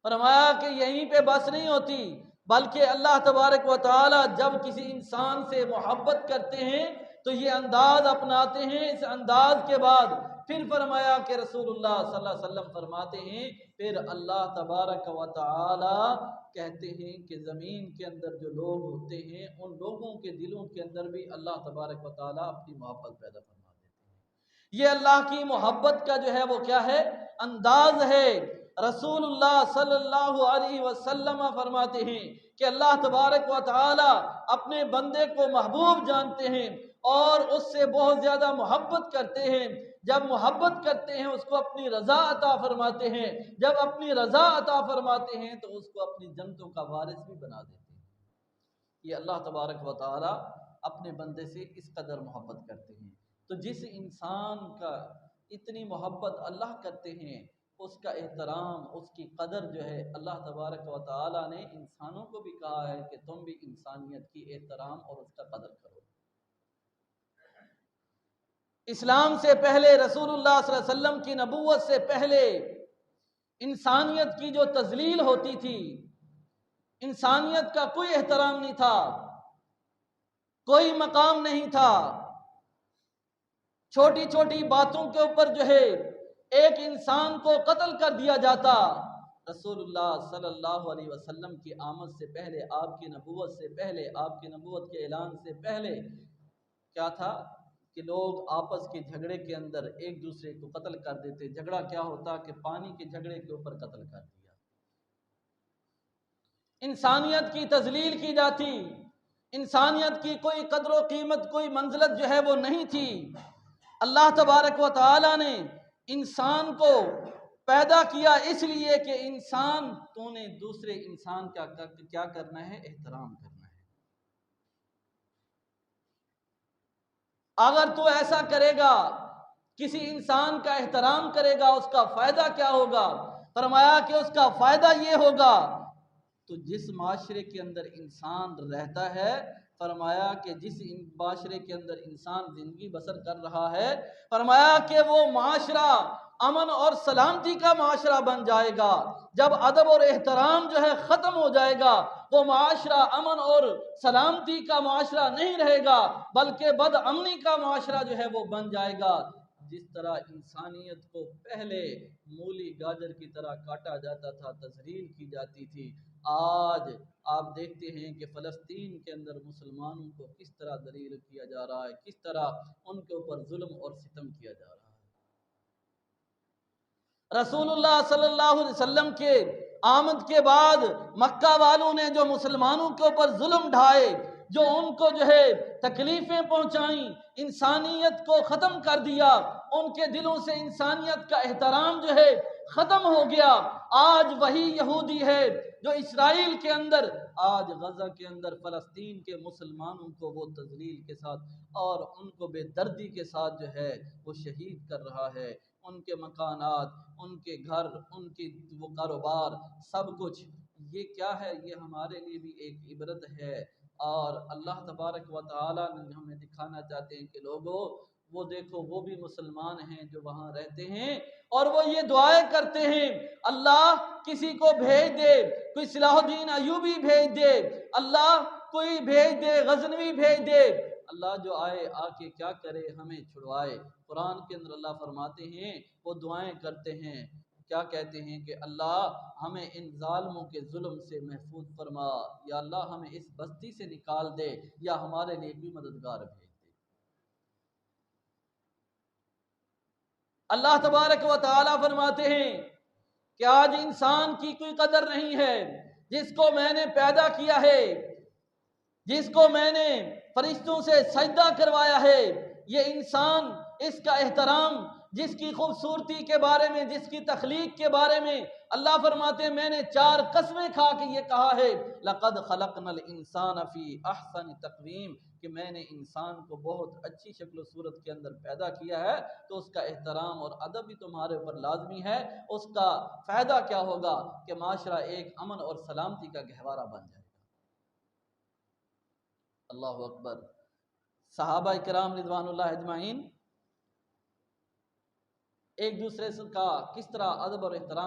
فرمایا کہ یہیں پہ بس نہیں ہوتی، بلکہ اللہ تبارک و تعالی جب کسی انسان سے محبت کرتے ہیں تو یہ انداز اپناتے ہیں۔ اس انداز کے بعد پھر فرمایا کہ رسول اللہ صلی اللہ علیہ وسلم فرماتے ہیں پھر اللہ تبارک و تعالی کہتے ہیں کہ زمین کے اندر جو لوگ ہوتے ہیں ان لوگوں کے دلوں کے اندر بھی اللہ تبارک و تعالی اپنی محبت پیدا فرما دیتے ہیں۔ یہ اللہ کی محبت کا جو ہے وہ کیا ہے؟ انداز ہے۔ رسول اللہ صلی اللہ علیہ وسلم فرماتے ہیں کہ اللہ تبارک و تعالی اپنے بندے کو محبوب جانتے ہیں اور اس سے بہت زیادہ محبت کرتے ہیں۔ جب محبت کرتے ہیں اس کو اپنی رضا عطا فرماتے ہیں، جب اپنی رضا عطا فرماتے ہیں تو اس کو اپنی جنتوں کا وارث بھی بنا دیتے ہیں۔ یہ اللہ تبارک و تعالی اپنے بندے سے اس قدر محبت کرتے ہیں۔ تو جس انسان کا اتنی محبت اللہ کرتے ہیں اس کا احترام، اس کی قدر جو ہے اللہ تبارک و تعالی نے انسانوں کو بھی کہا ہے کہ تم بھی انسانیت کی احترام اور اس کا قدر کرو۔ اسلام سے پہلے، رسول اللہ صلی اللہ علیہ وسلم کی نبوت سے پہلے انسانیت کی جو تذلیل ہوتی تھی، انسانیت کا کوئی احترام نہیں تھا، کوئی مقام نہیں تھا۔ چھوٹی چھوٹی باتوں کے اوپر جو ہے ایک انسان کو قتل کر دیا جاتا۔ رسول اللہ صلی اللہ علیہ وسلم کی آمد سے پہلے، آپ کی نبوت سے پہلے، آپ کی نبوت کے اعلان سے پہلے کیا تھا کہ لوگ آپس کے جھگڑے کے اندر ایک دوسرے کو قتل کر دیتے۔ جھگڑا کیا ہوتا کہ پانی کے جھگڑے کے اوپر قتل کر دیا۔ انسانیت کی تذلیل کی جاتی، انسانیت کی کوئی قدر و قیمت، کوئی منزلت جو ہے وہ نہیں تھی۔ اللہ تبارک و تعالی نے انسان کو پیدا کیا اس لیے کہ انسان تو نے دوسرے انسان کا کیا کرنا ہے؟ احترام کرنا ہے۔ اگر تو ایسا کرے گا، کسی انسان کا احترام کرے گا، اس کا فائدہ کیا ہوگا؟ فرمایا کہ اس کا فائدہ یہ ہوگا تو جس معاشرے کے اندر انسان رہتا ہے، فرمایا کہ جس معاشرے کے اندر انسان زندگی بسر کر رہا ہے، فرمایا کہ وہ معاشرہ امن اور سلامتی کا معاشرہ بن جائے گا۔ جب ادب اور احترام جو ہے ختم ہو جائے گا، وہ معاشرہ امن اور سلامتی کا معاشرہ نہیں رہے گا، بلکہ بد امنی کا معاشرہ جو ہے وہ بن جائے گا۔ جس طرح انسانیت کو پہلے مولی گاجر کی طرح کاٹا جاتا تھا، تذلیل کی جاتی تھی، آج آپ دیکھتے ہیں کہ فلسطین کے اندر مسلمانوں کو کس طرح ذلیل کیا جا رہا ہے، کس طرح ان کے اوپر ظلم اور ستم کیا جا رہا ہے۔ رسول اللہ صلی اللہ علیہ وسلم کے آمد کے بعد مکہ والوں نے جو مسلمانوں کے اوپر ظلم ڈھائے، جو ان کو جو ہے تکلیفیں پہنچائیں، انسانیت کو ختم کر دیا، ان کے دلوں سے انسانیت کا احترام جو ہے ختم ہو گیا۔ آج وہی یہودی ہے جو اسرائیل کے اندر، آج غزہ کے اندر فلسطین کے مسلمانوں کو وہ تذلیل کے ساتھ اور ان کو بے دردی کے ساتھ جو ہے وہ شہید کر رہا ہے۔ ان کے مکانات، ان کے گھر، ان کی وہ کاروبار، سب کچھ یہ کیا ہے؟ یہ ہمارے لیے بھی ایک عبرت ہے۔ اور اللہ تبارک و تعالی نے ہمیں دکھانا چاہتے ہیں کہ لوگوں وہ دیکھو وہ بھی مسلمان ہیں جو وہاں رہتے ہیں اور وہ یہ دعائیں کرتے ہیں، اللہ کسی کو بھیج دے، کوئی صلاح الدین ایوبی بھیج دے، اللہ کوئی بھیج دے، غزنوی بھیج دے، اللہ جو آئے آ کے کیا کرے؟ ہمیں چھڑوائے۔ قرآن کے اندر اللہ فرماتے ہیں وہ دعائیں کرتے ہیں، کیا کہتے ہیں کہ اللہ ہمیں ان ظالموں کے ظلم سے محفوظ فرما، یا اللہ ہمیں اس بستی سے نکال دے، یا ہمارے لیے بھی مددگار بھیج دے۔ اللہ تبارک و تعالی فرماتے ہیں کہ آج انسان کی کوئی قدر نہیں ہے، جس کو میں نے پیدا کیا ہے، جس کو میں نے فرشتوں سے سجدہ کروایا ہے، یہ انسان، اس کا احترام، جس کی خوبصورتی کے بارے میں، جس کی تخلیق کے بارے میں اللہ فرماتے ہیں میں نے 4 قسمیں کھا کے یہ کہا ہے لَقَدْ خَلَقْنَا الْإِنسَانَ فِي أَحْسَنِ تَقْوِيمٍ، کہ میں نے انسان کو بہت اچھی شکل و صورت کے اندر پیدا کیا ہے، تو اس کا احترام اور ادب بھی تمہارے اوپر لازمی ہے۔ اس کا فائدہ کیا ہوگا کہ معاشرہ ایک امن اور سلامتی کا گہوارہ بن جائے۔ اللہ اکبر۔ صحابہ کرام رضوان اللہ اجمعین ایک دوسرے کا کس طرح ادب اور احترام